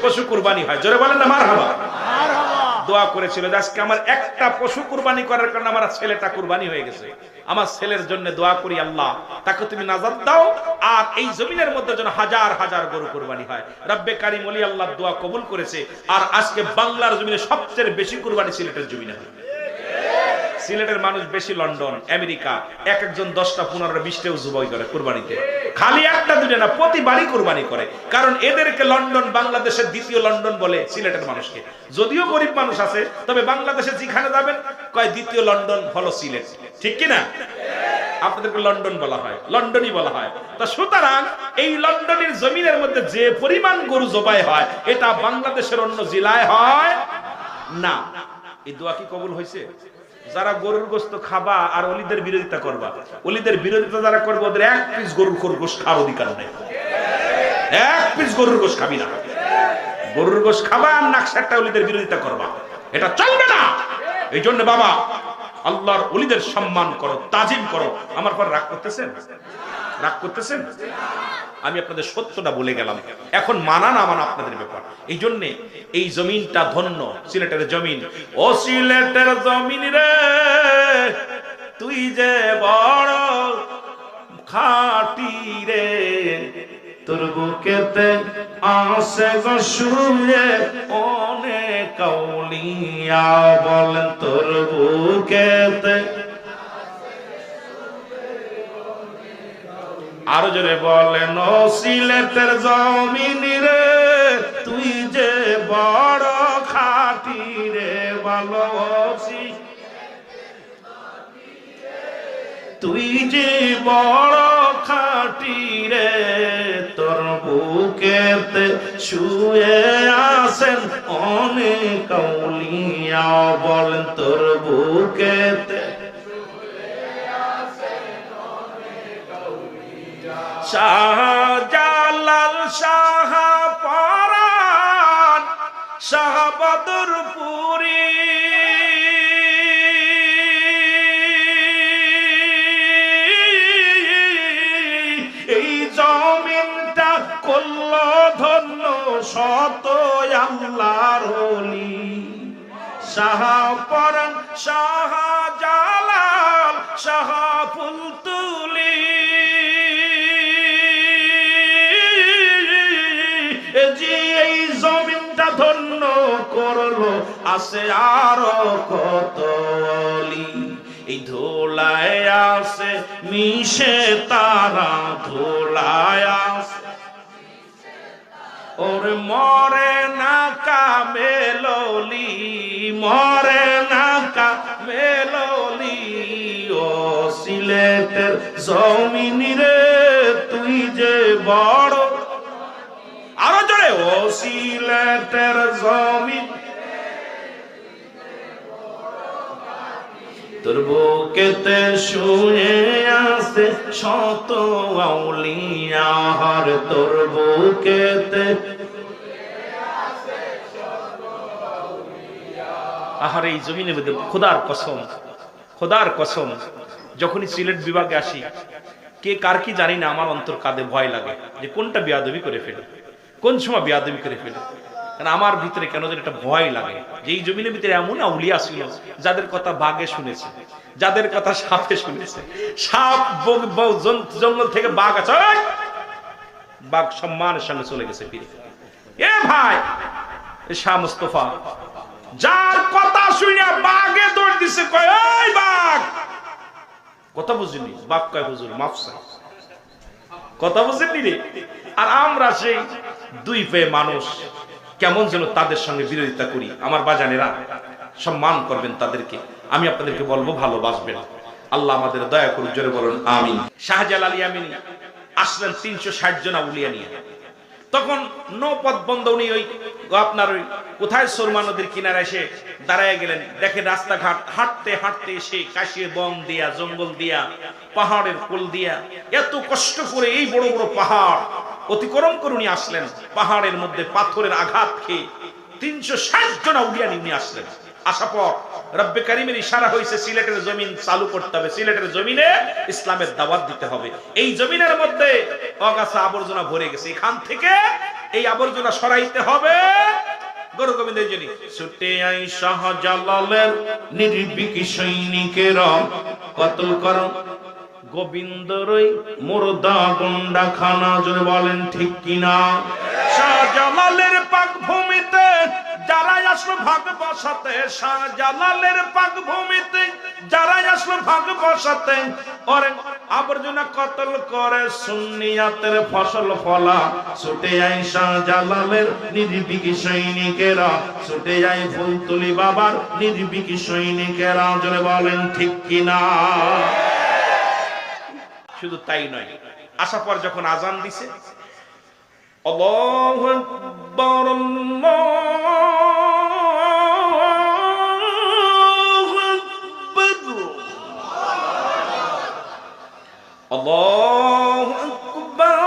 পশু কুরবানি হয়, জোরে বলেন না মারহাবা। দোয়া করেছিল যে আজকে আমার একটা পশু কুরবানি করার কারণে আমার ছেলেটা কুরবানি হয়ে গেছে, আমার ছেলের জন্য দোয়া করি আল্লাহ তাকে তুমি নাজাত দাও, আর এই জমিনের মধ্যে যেন হাজার হাজার গরু কুরবানি হয়। রব্বে কারিম ওলি আল্লাহ দোয়া কবুল করেছে। আর আজকে বাংলার জমিনে সবচেয়ে বেশি কুরবানি সিলেটের জমিনে হয়। সিলেটের মানুষ বেশি লন্ডন আমেরিকা, এক একজন 10টা 15টা 20টাও জবাই করে কুরবানিতে, খালি একটা দুটো না, প্রতিবারই কুরবানি করে। কারণ এদেরকে লন্ডন বাংলাদেশের দ্বিতীয় লন্ডন বলে সিলেটের মানুষকে। যদিও গরিব মানুষ আছে, তবে বাংলাদেশে যেখানে যাবেন কয় দ্বিতীয় লন্ডন হলো সিলেট, ঠিক কি না? আপনাদেরকে লন্ডন বলা হয়, লন্ডনই বলা হয়। তা সুতরাং এই লন্ডনের জমিনের মধ্যে যে পরিমাণ গরু জবাই হয় এটা বাংলাদেশের অন্য জেলায় হয় না। এই দোয়া কি কবুল হয়েছে? যারা গরুর গোশত খাবা আর অলিদের বিরোধিতা করবা, অলিদের বিরোধিতা যারা করবে ওদের এক পিস গরুর গোশত খাওয়ার অধিকার নেই। এক পিস গরুর গোশত খাবি না, গরুর গোশত খাবা আর নাকশাটা অলিদের বিরোধিতা করবা, এটা চলবে না। এই জন্য বাবা আল্লাহর অলিদের সম্মান করো, তাজিম করো। আমার পর রাগ করতেছেন? রাগ করতেছেন? আমি আপনাদের সত্যটা বলে গেলাম, এখন মানা না মানা আপনাদের ব্যাপার। এই জন্যে এই জমিনটা ধন্য, সিলেটের জমিন। ও সিলেটের জমিন রে তুই যে বড় খাঁটি রে, তোর বুকেতে আসে গো শুয়ে অনেক আউলিয়া, বলেন তোর বুকেতে। আরো জোরে বলেন ও সিলেটের জমিন রে তুই যে বড় খাঁটি রে, বলো তুই যে বড় খাঁটি রে, তোর বুকেতে শুয়ে আছেন অনেক আউলিয়া, বলেন তোর বুকেতে শাহজালাল শাহ পরাণ শাহ বদরপুরি, এই জমিনটা করল ধন্য শত আল্লাহর ওলি। শাহ পরাণ শাহ জালাল শাহ ফুলতুলি, এই জমিনটা ধন্য করলো আছে আরো কত অলি। এই ধোলায় আছে মিশে তারা, ধোলায় আছে ওর মরে না কামেললি, মরে না কামেললি। ও সিলেটের জমিন রে তুই যে বড়, আরো জোরে ও সিলেটের জমিন তোর বুকেতে শুয়ে আছে শত আউলিয়া, হর তোর বুকেতে। আহার এই জমিনের মধ্যে খোদার কসম, খোদার কসম, যখনই সিলেট বিভাগে আসি কে কার কি জানি না, আমার অন্তর কাঁদে, ভয় লাগে যে কোনটা বেয়াদবি করে ফেলে, কোন সময় বেয়াদবি করে ফেলে। কারণ আমার ভিতরে কেন যেন একটা ভয় লাগে যে এই জমিনের ভিতরে এমন আউলিয়া ছিল যাদের কথা বাঘে শুনেছে, যাদের কথা সাপে শুনেছে। সাপ জঙ্গল থেকে বাঘ আছে, বাঘ সম্মানের সঙ্গে চলে গেছে ফিরে। এ ভাই শাহ মুস্তফা যার কথা শুনে বাঘে দৌড় দিছে, কয় এই বাঘ, কথা বুঝিনি। বাঘ কয় হুজুর মাফ চাই, কথা বুঝেননি রে। আর আমরা সেই দুই পেয়ে মানুষ কেমন যেন তাদের সঙ্গে বিরোধিতা করি। আমার বাজানেরা সম্মান করবেন তাদেরকে, আমি আপনাদেরকে বলবো ভালোবাসবেন। আল্লাহ আমাদের দয়া করুন, জোরে বলুন আমিন। শাহজালাল ইয়ামিনী আসলেন 360 জন আউলিয়া নিয়ে। তখন নৌপথ বন্ধ, উনি ওই আপনার ওই কোথায় সুরমা নদীর কিনারে এসে দাঁড়ায় গেলেন। দেখেন রাস্তাঘাট হাঁটতে হাঁটতে এসে কাশিয়ে বন দিয়া, জঙ্গল দিয়া, পাহাড়ের কোল দিয়া এত কষ্ট করে এই বড় বড় পাহাড় অতিক্রম করে উনি আসলেন। পাহাড়ের মধ্যে পাথরের আঘাত খেয়ে 360 জন আউলিয়া নিয়ে আসলেন। আসার পর রব্বে কারিমের ইশারা হয়েছে সিলেটের জমিন চালু করতে হবে, সিলেটের জমিনে ইসলামের দাওয়াত দিতে হবে। এই জমিনের মধ্যে অগাছা আবর্জনা ভরে গেছে, এখান থেকে এই আবর্জনা সরাইতে হবে গরু গোবিন্দের জন্য। ছুটে আই শাহজালালের নির্ভীক সৈনিকেরা কতল কর গোবিন্দরই মুর্দা গুন্ডা খানা। জোরে বলেন ঠিক কিনা? শাহজালালের পাক ভূমিতে যারা আসলো ভাগ বসাতে, শাহজালালের পাক ভূমিতে যারা আসলো ভাগ বসাতে, ওরে আবর্জনা কতল করে সুন্নিয়াতের ফসল ফলা। ছুটে যায় শাহজালালের নির্ভীক সৈনিকেরা, ছুটে যায় ফুলতুলি বাবার নির্ভীক সৈনিকেরা। জোরে বলেন ঠিক কিনা? শুধু তাই নয়, আসার পর যখন আজান দিছে, আল্লাহু আকবার আল্লাহু আকবার আল্লাহু আকবার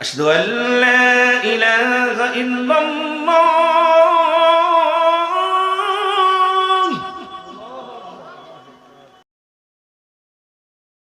আশহাদু আল্লা ইলাহা ইল্লাল্লাহ